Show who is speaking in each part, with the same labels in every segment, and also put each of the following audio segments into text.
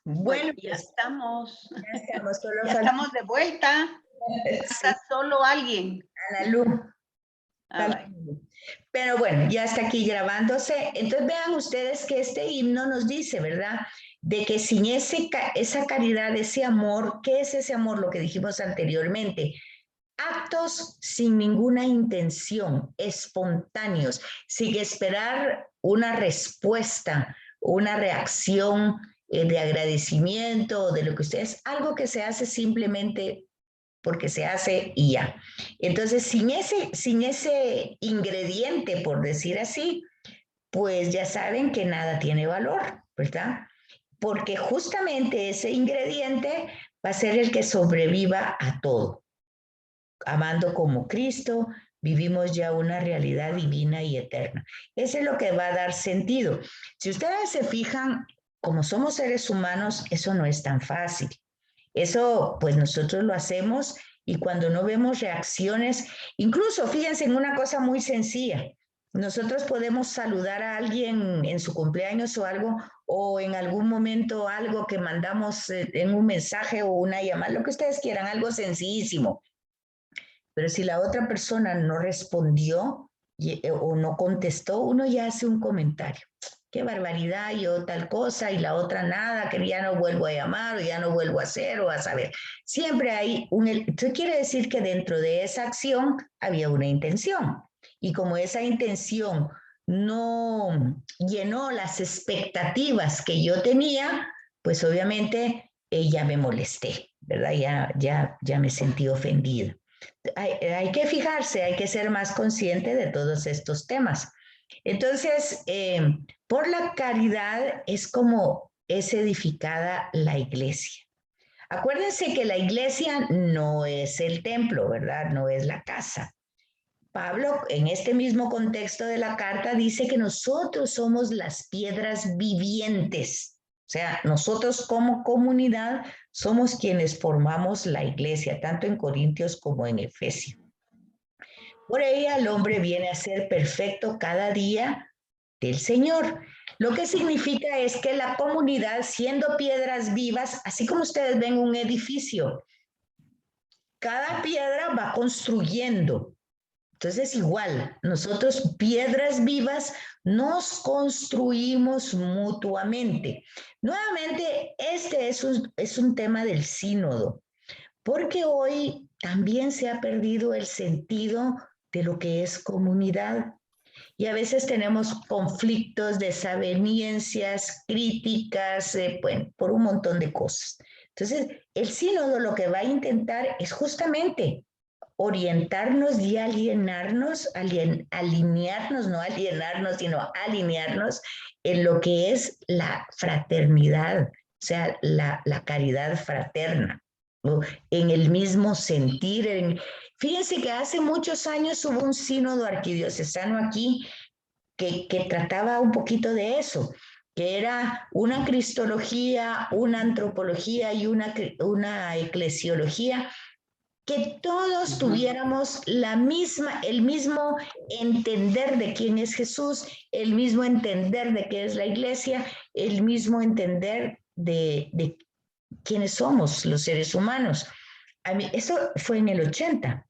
Speaker 1: Bueno,
Speaker 2: Ya
Speaker 1: pues
Speaker 2: estamos,
Speaker 1: ya estamos, solo
Speaker 2: ya
Speaker 1: falta
Speaker 2: estamos de vuelta.
Speaker 1: sí,
Speaker 2: Falta solo alguien.
Speaker 1: Ana Lu.
Speaker 2: Ah, vaya.
Speaker 1: Pero bueno, ya está aquí grabándose. Entonces vean ustedes que este himno nos dice, ¿verdad? De que sin esa caridad, ese amor, ¿qué es ese amor? Lo que dijimos anteriormente. Actos sin ninguna intención, espontáneos, sin esperar una respuesta, una reacción de agradecimiento o de lo que ustedes, algo que se hace simplemente porque se hace y ya. Entonces, sin ese ingrediente, por decir así, pues ya saben que nada tiene valor, ¿verdad? Porque justamente ese ingrediente va a ser el que sobreviva a todo. Amando como Cristo, vivimos ya una realidad divina y eterna. Eso es lo que va a dar sentido. Si ustedes se fijan, como somos seres humanos, eso no es tan fácil. Eso, pues nosotros lo hacemos y cuando no vemos reacciones, incluso fíjense en una cosa muy sencilla. Nosotros podemos saludar a alguien en su cumpleaños o algo, o en algún momento algo que mandamos en un mensaje o una llamada, lo que ustedes quieran, algo sencillísimo. Pero si la otra persona no respondió o no contestó, uno ya hace un comentario. Qué barbaridad, yo tal cosa y la otra nada, que ya no vuelvo a llamar o ya no vuelvo a hacer o a saber. Siempre hay eso quiere decir que dentro de esa acción había una intención. Y como esa intención no llenó las expectativas que yo tenía, pues obviamente ya me molesté, ¿verdad? Ya me sentí ofendida. Hay que fijarse, hay que ser más consciente de todos estos temas. Entonces, por la caridad es como es edificada la iglesia. Acuérdense que la iglesia no es el templo, ¿verdad? No es la casa. Pablo, en este mismo contexto de la carta, dice que nosotros somos las piedras vivientes. O sea, nosotros como comunidad somos quienes formamos la iglesia, tanto en Corintios como en Efesios. Por ella el hombre viene a ser perfecto cada día del Señor. Lo que significa es que la comunidad, siendo piedras vivas, así como ustedes ven un edificio, cada piedra va construyendo. Entonces, igual, nosotros, piedras vivas, nos construimos mutuamente. Nuevamente, este es un tema del sínodo, porque hoy también se ha perdido el sentido de lo que es comunidad. Y a veces tenemos conflictos, desavenencias, críticas, bueno, por un montón de cosas. Entonces, el sínodo lo que va a intentar es justamente orientarnos y alinearnos, no alienarnos, sino alinearnos en lo que es la fraternidad, o sea, la caridad fraterna, ¿no? En el mismo sentir. Fíjense que hace muchos años hubo un sínodo arquidiocesano aquí que trataba un poquito de eso, que era una cristología, una antropología y una eclesiología, que todos tuviéramos el mismo entender de quién es Jesús, el mismo entender de qué es la iglesia, el mismo entender de quiénes somos los seres humanos. Eso fue en el 80.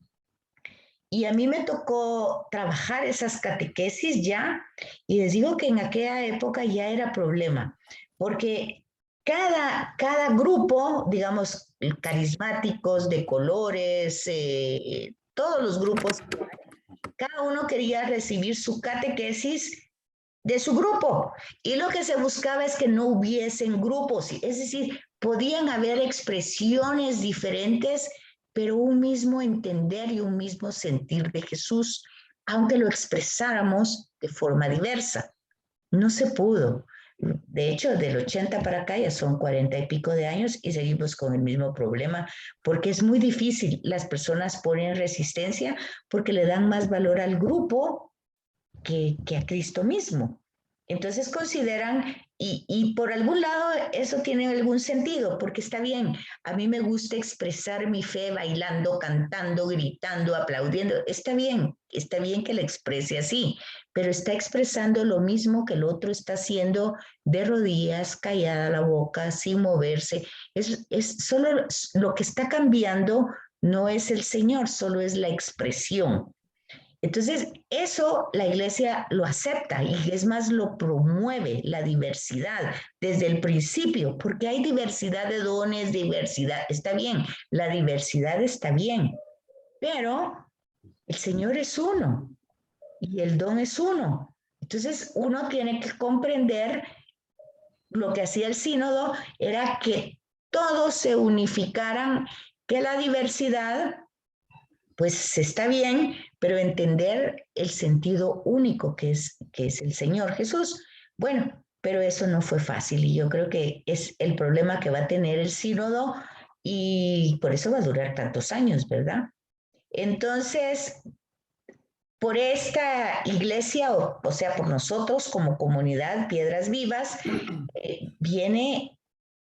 Speaker 1: Y a mí me tocó trabajar esas catequesis ya, y les digo que en aquella época ya era problema, porque cada grupo, digamos, carismáticos, de colores, todos los grupos, cada uno quería recibir su catequesis de su grupo. Y lo que se buscaba es que no hubiesen grupos, es decir, podían haber expresiones diferentes, pero un mismo entender y un mismo sentir de Jesús, aunque lo expresáramos de forma diversa. No se pudo. De hecho, del 80 para acá ya son 40 y pico de años y seguimos con el mismo problema, porque es muy difícil. Las personas ponen resistencia porque le dan más valor al grupo que a Cristo mismo. Entonces consideran, y por algún lado eso tiene algún sentido, porque está bien, a mí me gusta expresar mi fe bailando, cantando, gritando, aplaudiendo, está bien que la exprese así, pero está expresando lo mismo que el otro está haciendo de rodillas, callada la boca, sin moverse. Es solo lo que está cambiando, no es el Señor, solo es la expresión. Entonces, eso la iglesia lo acepta y es más, lo promueve, la diversidad desde el principio, porque hay diversidad de dones, diversidad, está bien, la diversidad está bien, pero el Señor es uno y el don es uno. Entonces, uno tiene que comprender lo que hacía el sínodo era que todos se unificaran, que la diversidad pues está bien, pero entender el sentido único que es el Señor Jesús. Bueno, pero eso no fue fácil y yo creo que es el problema que va a tener el sínodo y por eso va a durar tantos años, ¿verdad? Entonces, por esta iglesia, o sea, por nosotros como comunidad Piedras Vivas, viene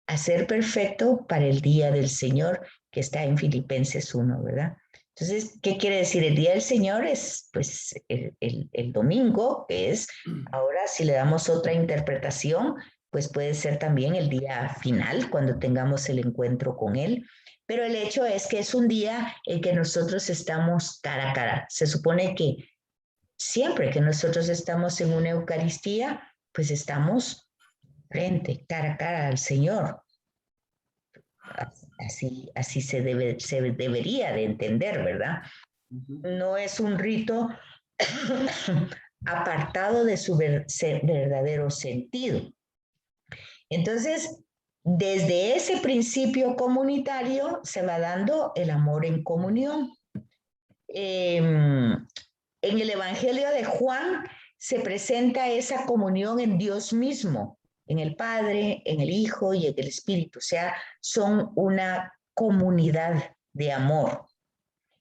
Speaker 1: a ser perfecto para el día del Señor que está en Filipenses 1, ¿verdad? Entonces, ¿qué quiere decir? El día del Señor es pues el domingo, que es, ahora si le damos otra interpretación, pues puede ser también el día final, cuando tengamos el encuentro con Él. Pero el hecho es que es un día en que nosotros estamos cara a cara. Se supone que siempre que nosotros estamos en una Eucaristía, pues estamos frente, cara a cara al Señor. Así se debería de entender, ¿verdad? No es un rito apartado de su verdadero sentido. Entonces, desde ese principio comunitario se va dando el amor en comunión. En el Evangelio de Juan se presenta esa comunión en Dios mismo, en el Padre, en el Hijo y en el Espíritu. O sea, son una comunidad de amor.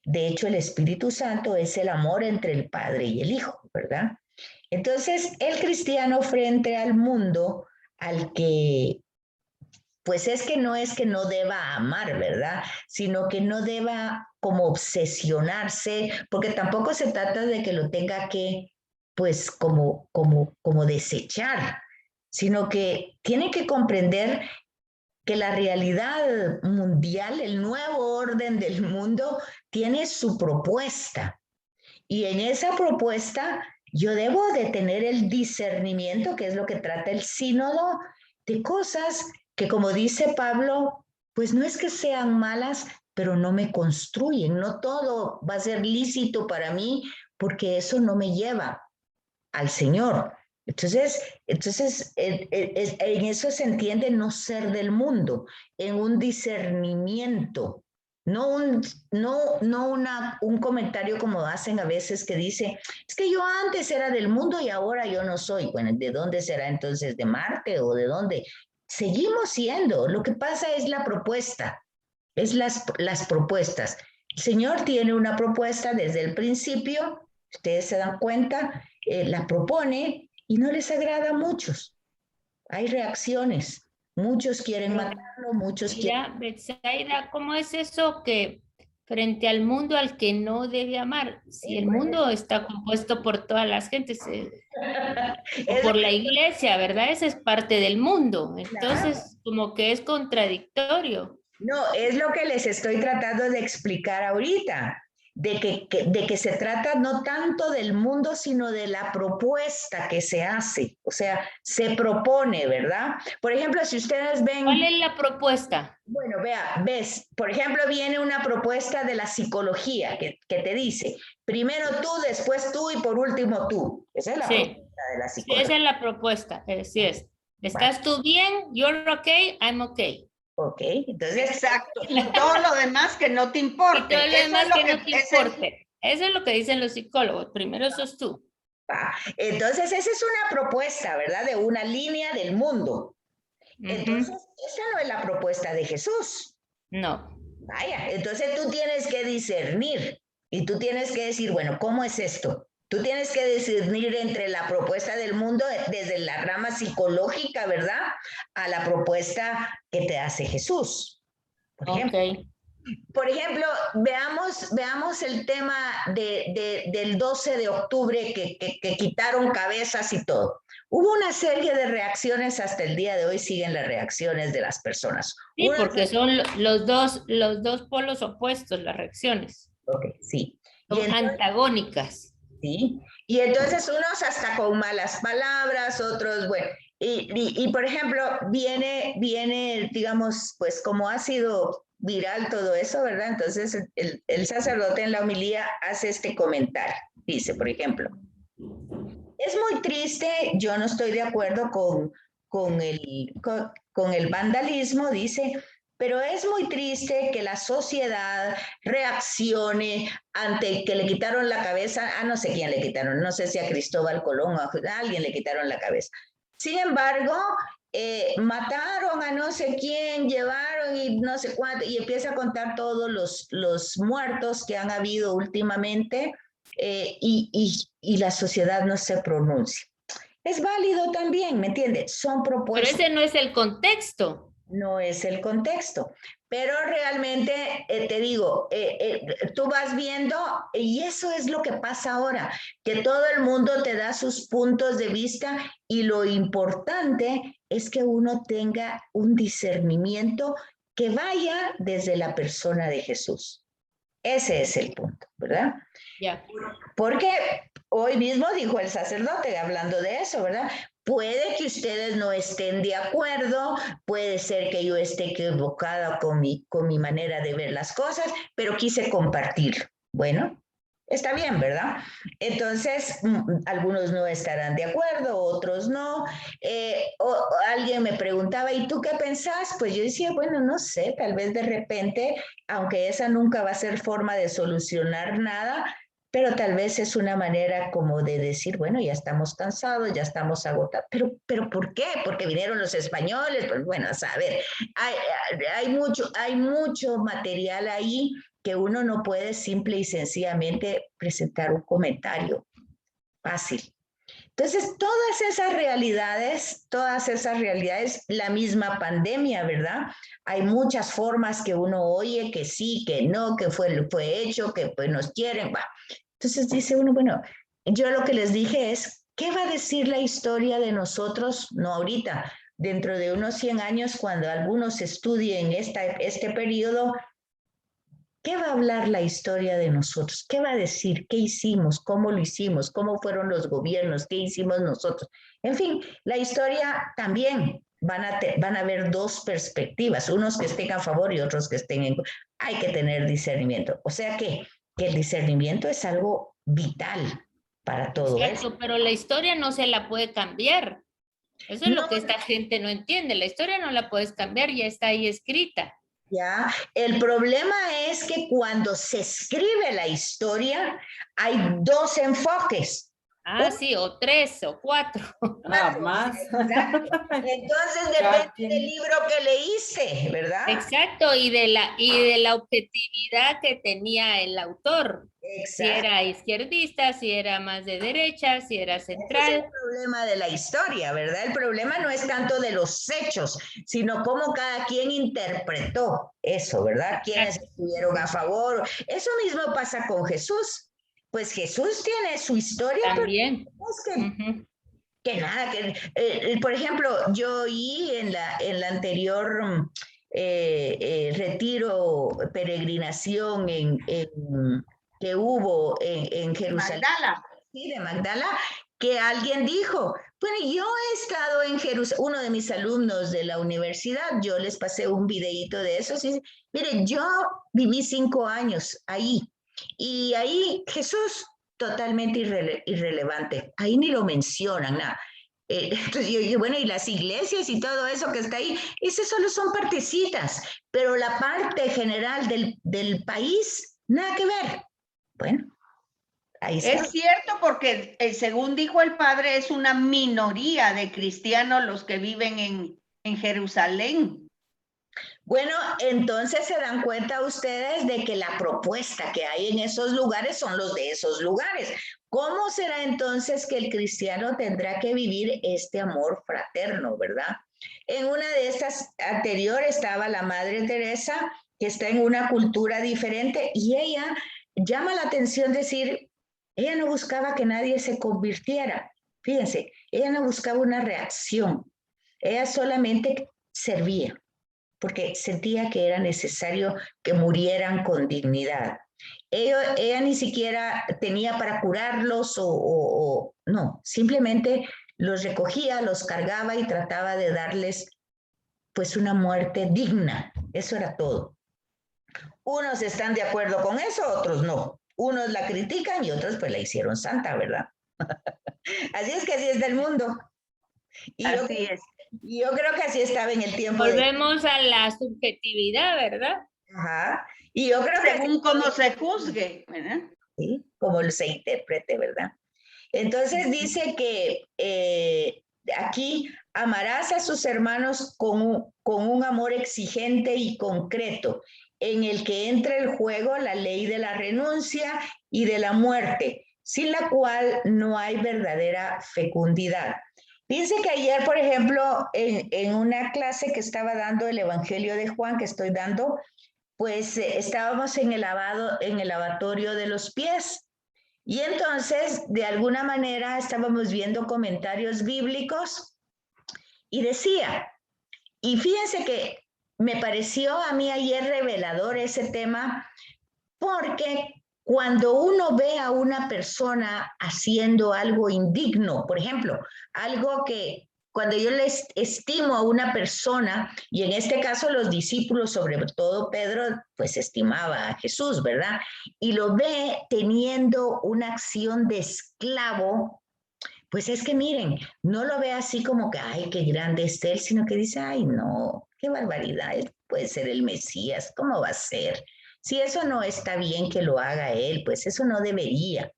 Speaker 1: De hecho, el Espíritu Santo es el amor entre el Padre y el Hijo, ¿verdad? Entonces, el cristiano frente al mundo, al que pues es que no deba amar, ¿verdad? Sino que no deba como obsesionarse, porque tampoco se trata de que lo tenga que, pues, como desechar, sino que tiene que comprender que la realidad mundial, el nuevo orden del mundo, tiene su propuesta. Y en esa propuesta yo debo de tener el discernimiento, que es lo que trata el sínodo, de cosas que, como dice Pablo, pues no es que sean malas, pero no me construyen. No todo va a ser lícito para mí porque eso no me lleva al Señor. Entonces en eso se entiende no ser del mundo, en un discernimiento, no un comentario como hacen a veces que dice, es que yo antes era del mundo y ahora yo no soy. Bueno, ¿de dónde será entonces? ¿De Marte o de dónde? Seguimos siendo. Lo que pasa es la propuesta, es las propuestas. El Señor tiene una propuesta desde el principio, ustedes se dan cuenta, la propone y no les agrada a muchos. Hay reacciones. Muchos quieren matarlo, muchos quieren...
Speaker 3: Mira, Betsaida, ¿cómo es eso que frente al mundo al que no debe amar? Si el mundo está compuesto por todas las gentes, o por la iglesia, ¿verdad? Esa es parte del mundo. Entonces, como que es contradictorio.
Speaker 1: No, es lo que les estoy tratando de explicar ahorita, de que se trata no tanto del mundo, sino de la propuesta que se hace, o sea, se propone, ¿verdad? Por ejemplo, si ustedes ven...
Speaker 3: ¿Cuál es la propuesta?
Speaker 1: Bueno, vea, ves, por ejemplo, viene una propuesta de la psicología que te dice, primero tú, después tú y por último tú. Esa es la propuesta de la
Speaker 3: Sí,
Speaker 1: psicología.
Speaker 3: esa es la propuesta, así es. ¿Estás tú bien? You're okay, I'm okay.
Speaker 1: Ok, entonces...
Speaker 2: Exacto. Y todo lo demás que no te importe.
Speaker 3: Y todo lo demás
Speaker 2: Eso es
Speaker 3: que no te importe. Eso es lo que dicen los psicólogos. Primero sos tú.
Speaker 1: Entonces, esa es una propuesta, ¿verdad? De una línea del mundo. Entonces, esa no es la propuesta de Jesús.
Speaker 3: No.
Speaker 1: Vaya, entonces tú tienes que discernir y tú tienes que decir, bueno, ¿cómo es esto? Tú tienes que discernir entre la propuesta del mundo desde la rama psicológica, ¿verdad? A la propuesta que te hace Jesús. Por ejemplo, por ejemplo, veamos el tema del 12 de octubre que quitaron cabezas y todo. Hubo una serie de reacciones, hasta el día de hoy siguen las reacciones de las personas.
Speaker 3: Sí, porque son los dos polos opuestos, las reacciones.
Speaker 1: Ok, sí.
Speaker 3: Son antagónicas.
Speaker 1: Sí, y entonces unos hasta con malas palabras, otros, bueno, y por ejemplo, viene, digamos, pues como ha sido viral todo eso, ¿verdad? Entonces el sacerdote en la homilía hace este comentario, dice, por ejemplo, es muy triste, yo no estoy de acuerdo con el vandalismo, dice, pero es muy triste que la sociedad reaccione ante que le quitaron la cabeza, a no sé quién le quitaron, no sé si a Cristóbal Colón o a alguien le quitaron la cabeza. Sin embargo, mataron a no sé quién, llevaron y no sé cuánto, y empieza a contar todos los muertos que han habido últimamente, y la sociedad no se pronuncia. Es válido también, ¿me entiendes? Son propuestas.
Speaker 3: Pero ese no es el contexto.
Speaker 1: No es el contexto, pero realmente te digo, tú vas viendo, y eso es lo que pasa ahora, que todo el mundo te da sus puntos de vista, y lo importante es que uno tenga un discernimiento que vaya desde la persona de Jesús. Ese es el punto, ¿verdad?
Speaker 3: Ya.
Speaker 1: Porque hoy mismo dijo el sacerdote, hablando de eso, ¿verdad? Puede que ustedes no estén de acuerdo, puede ser que yo esté equivocada con mi manera de ver las cosas, pero quise compartirlo. Bueno, está bien, ¿verdad? Entonces, algunos no estarán de acuerdo, otros no. Alguien me preguntaba, ¿y tú qué pensás? Pues yo decía, bueno, no sé, tal vez de repente, aunque esa nunca va a ser forma de solucionar nada, pero tal vez es una manera como de decir, bueno, ya estamos cansados, ya estamos agotados. ¿Pero por qué? Porque vinieron los españoles. Pues bueno, a saber, hay mucho material ahí que uno no puede simple y sencillamente presentar un comentario fácil. Entonces, todas esas realidades, la misma pandemia, ¿verdad? Hay muchas formas que uno oye, que sí, que no, que fue hecho, que pues nos quieren, va. Entonces dice uno, bueno, yo lo que les dije es, ¿qué va a decir la historia de nosotros? No ahorita, dentro de unos 100 años, cuando algunos estudien este periodo, ¿qué va a hablar la historia de nosotros? ¿Qué va a decir? ¿Qué hicimos? ¿Cómo lo hicimos? ¿Cómo fueron los gobiernos? ¿Qué hicimos nosotros? En fin, la historia también van a haber dos perspectivas, unos que estén a favor y otros que estén en contra. Hay que tener discernimiento. O sea que el discernimiento es algo vital para todo
Speaker 3: Exacto,
Speaker 1: eso.
Speaker 3: pero la historia no se la puede cambiar. Eso es lo que esta gente no entiende. La historia no la puedes cambiar, ya está ahí escrita.
Speaker 1: Ya, el problema es que cuando se escribe la historia hay dos enfoques.
Speaker 3: Ah, sí, o 3 o 4.
Speaker 4: Ah, más.
Speaker 1: Entonces depende del libro que leíste, ¿verdad?
Speaker 3: Exacto, y de la objetividad que tenía el autor.
Speaker 1: Exacto.
Speaker 3: Si era izquierdista, si era más de derecha, si era central.
Speaker 1: Ese es el problema de la historia, ¿verdad? El problema no es tanto de los hechos, sino cómo cada quien interpretó eso, ¿verdad? Quienes estuvieron a favor. Eso mismo pasa con Jesús. Pues Jesús tiene su historia.
Speaker 3: También.
Speaker 1: Pero que nada, por ejemplo, yo oí en la anterior retiro, peregrinación que hubo en Jerusalén,
Speaker 2: Magdala.
Speaker 1: Sí, de Magdala, que alguien dijo, bueno, yo he estado en Jerusalén, uno de mis alumnos de la universidad, yo les pasé un videíto de eso, y miren, yo viví 5 años ahí, y ahí Jesús totalmente irrelevante, ahí ni lo mencionan, nada. Entonces yo dije, bueno, y las iglesias y todo eso que está ahí, esas solo son partecitas, pero la parte general del país, nada que ver. Bueno, ahí está.
Speaker 2: Es cierto, porque según dijo el padre, es una minoría de cristianos los que viven en Jerusalén.
Speaker 1: Bueno, entonces se dan cuenta ustedes de que la propuesta que hay en esos lugares son los de esos lugares. ¿Cómo será entonces que el cristiano tendrá que vivir este amor fraterno, verdad? En una de estas anteriores estaba la Madre Teresa, que está en una cultura diferente, y ella llama la atención decir, ella no buscaba que nadie se convirtiera. Fíjense, ella no buscaba una reacción, ella solamente servía, porque sentía que era necesario que murieran con dignidad. Ella ni siquiera tenía para curarlos no, simplemente los recogía, los cargaba y trataba de darles pues una muerte digna. Eso era todo. Unos están de acuerdo con eso, otros no. Unos la critican y otros pues la hicieron santa, ¿verdad? Así es que así está el mundo.
Speaker 2: Así es.
Speaker 1: Y yo creo que así estaba en el tiempo.
Speaker 3: Volvemos a la subjetividad, ¿verdad?
Speaker 1: Ajá. Y yo creo que
Speaker 2: según cómo se juzgue, ¿verdad?
Speaker 1: Sí, como se interprete, ¿verdad? Entonces dice que aquí amarás a sus hermanos con un amor exigente y concreto, en el que entra el juego la ley de la renuncia y de la muerte, sin la cual no hay verdadera fecundidad. Dice que ayer, por ejemplo, en una clase que estaba dando el Evangelio de Juan, que estoy dando, pues estábamos en el lavatorio de los pies. Y entonces, de alguna manera, estábamos viendo comentarios bíblicos y decía, y fíjense que me pareció a mí ayer revelador ese tema, porque cuando uno ve a una persona haciendo algo indigno, por ejemplo, algo que cuando yo les estimo a una persona, y en este caso los discípulos, sobre todo Pedro, pues estimaba a Jesús, ¿verdad? Y lo ve teniendo una acción de esclavo, pues es que miren, no lo ve así como que, ay, qué grande es él, sino que dice, ay, no, qué barbaridad, él puede ser el Mesías, ¿cómo va a ser? Si eso no está bien que lo haga él, pues eso no debería.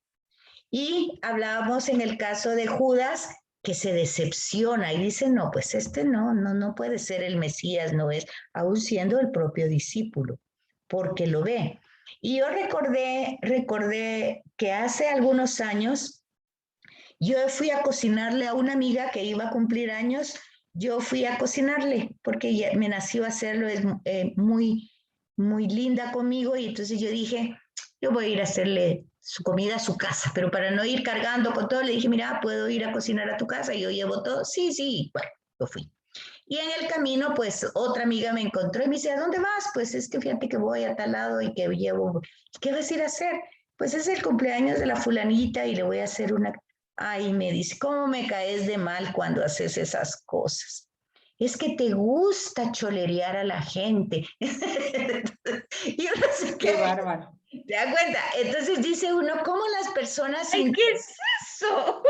Speaker 1: Y hablábamos en el caso de Judas, que se decepciona y dice, no, pues este no puede ser el Mesías, no es, aún siendo el propio discípulo, porque lo ve. Y yo recordé que hace algunos años yo fui a cocinarle a una amiga que iba a cumplir años, yo fui a cocinarle porque me nació hacerlo, es muy linda conmigo y entonces yo dije, yo voy a ir a hacerle su comida a su casa, pero para no ir cargando con todo, le dije, mira, ¿puedo ir a cocinar a tu casa? Yo llevo todo. Sí, bueno, yo fui. Y en el camino, pues, otra amiga me encontró y me dice, ¿a dónde vas? Pues es que fíjate que voy a tal lado y que llevo, ¿qué vas a ir a hacer? Pues es el cumpleaños de la fulanita y le voy a hacer una... Ay, me dice, ¿cómo me caes de mal cuando haces esas cosas? Es que te gusta cholerear a la gente. Y uno se
Speaker 4: Qué
Speaker 1: queda,
Speaker 4: bárbaro.
Speaker 1: ¿te das cuenta? Entonces dice uno, ¿cómo las personas...
Speaker 2: Ay, ¿qué es eso?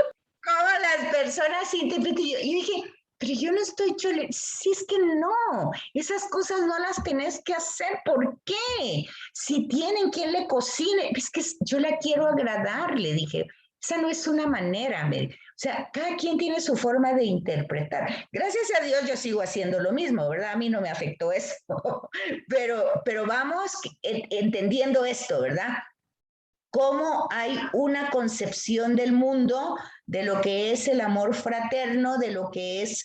Speaker 1: ¿Cómo las personas interpretan? Y yo dije, pero yo no estoy cholereando. Si es que no, esas cosas no las tenés que hacer. ¿Por qué? Si tienen quien le cocine, es que yo la quiero agradar, le dije. Esa no es una manera, o sea, cada quien tiene su forma de interpretar. Gracias a Dios yo sigo haciendo lo mismo, ¿verdad? A mí no me afectó eso, pero vamos entendiendo esto, ¿verdad? Cómo hay una concepción del mundo, de lo que es el amor fraterno, de lo que es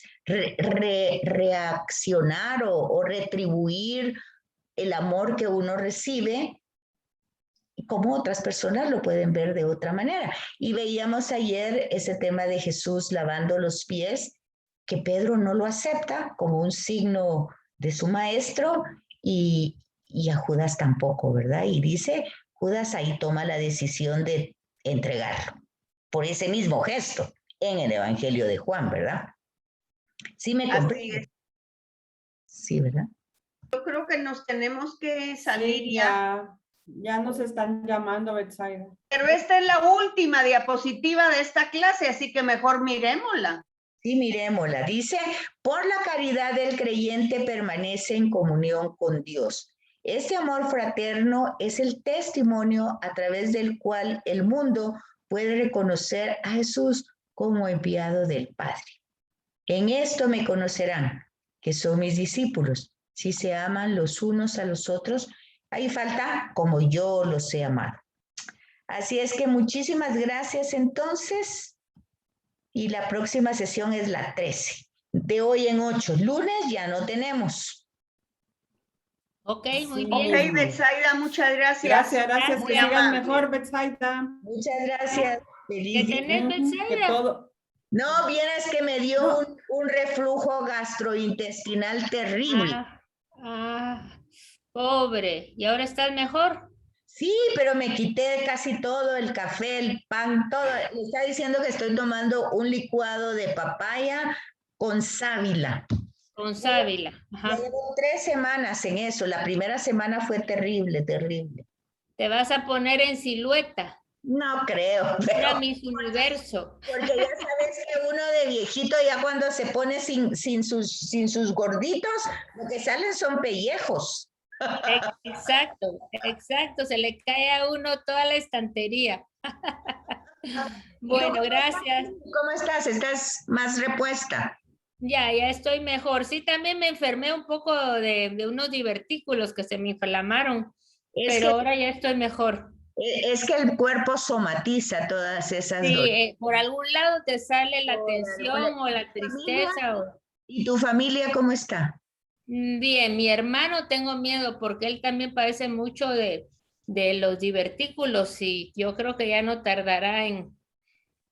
Speaker 1: reaccionar o retribuir el amor que uno recibe, y cómo otras personas lo pueden ver de otra manera. Y veíamos ayer ese tema de Jesús lavando los pies, que Pedro no lo acepta como un signo de su maestro y a Judas tampoco, ¿verdad? Y dice, Judas ahí toma la decisión de entregarlo por ese mismo gesto en el Evangelio de Juan, ¿verdad? Sí me comprende. Sí, ¿verdad?
Speaker 2: Yo creo que nos tenemos que salir
Speaker 4: Sí,
Speaker 2: ya.
Speaker 4: ya nos están llamando, Betsaida.
Speaker 2: Pero esta es la última diapositiva de esta clase, así que mejor miremosla.
Speaker 1: Sí, miremosla. Dice, por la caridad del creyente permanece en comunión con Dios. Este amor fraterno es el testimonio a través del cual el mundo puede reconocer a Jesús como enviado del Padre. En esto me conocerán, que son mis discípulos, si se aman los unos a los otros. Ahí falta como yo los he amado. Así es que muchísimas gracias entonces. Y la próxima sesión es la 13. De hoy en 8. Lunes ya no tenemos.
Speaker 3: Ok, muy
Speaker 4: Sí.
Speaker 3: bien.
Speaker 2: Ok, Betsaida, muchas gracias.
Speaker 4: Gracias,
Speaker 3: Gracias.
Speaker 4: que sigan mejor, Betsaida.
Speaker 1: Muchas gracias.
Speaker 3: ¿Qué
Speaker 1: Feliz día.
Speaker 3: tenés,
Speaker 4: Que
Speaker 3: Betsaida?
Speaker 4: todo.
Speaker 1: No, vieras que me dio
Speaker 4: No.
Speaker 1: un reflujo gastrointestinal terrible.
Speaker 3: Pobre. ¿Y ahora estás mejor?
Speaker 1: Sí, pero me quité casi todo, el café, el pan, todo. Le está diciendo que estoy tomando un licuado de papaya con sábila.
Speaker 3: Con sábila.
Speaker 1: Ya llevo 3 semanas en eso. La primera semana fue terrible, terrible.
Speaker 3: Te vas a poner en silueta.
Speaker 1: No creo,
Speaker 3: Era
Speaker 1: pero
Speaker 3: Miss Universo.
Speaker 1: porque ya sabes que uno de viejito ya cuando se pone sin sus gorditos, lo que salen son pellejos.
Speaker 3: Exacto, exacto. Se le cae a uno toda la estantería. Bueno, gracias.
Speaker 1: ¿Cómo estás? ¿Estás más repuesta?
Speaker 3: Ya estoy mejor. Sí, también me enfermé un poco de unos divertículos que se me inflamaron, pero ahora ya estoy mejor.
Speaker 1: Es que el cuerpo somatiza todas esas
Speaker 3: Sí,
Speaker 1: dolencias.
Speaker 3: por algún lado te sale la
Speaker 1: Por
Speaker 3: tensión
Speaker 1: alguna-
Speaker 3: o la tristeza.
Speaker 1: ¿Y tu familia cómo está?
Speaker 3: Bien, mi hermano tengo miedo porque él también padece mucho de los divertículos y yo creo que ya no tardará en,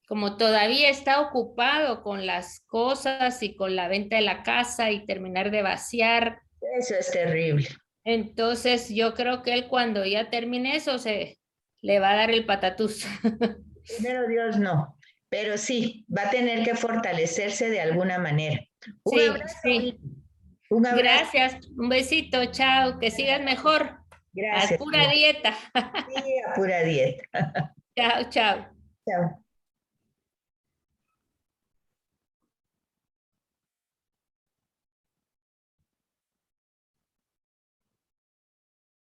Speaker 3: como todavía está ocupado con las cosas y con la venta de la casa y terminar de vaciar.
Speaker 1: Eso es terrible.
Speaker 3: Entonces yo creo que él cuando ya termine eso se le va a dar el patatús.
Speaker 1: Primero Dios no, pero sí, va a tener que fortalecerse de alguna manera. Un
Speaker 3: Sí,
Speaker 1: abrazo.
Speaker 3: sí.
Speaker 1: Un abrazo.
Speaker 3: Gracias, un besito, chao, que sigas mejor.
Speaker 1: Gracias.
Speaker 3: A pura dieta.
Speaker 1: Sí, a pura dieta.
Speaker 3: Chao, chao.
Speaker 1: Chao.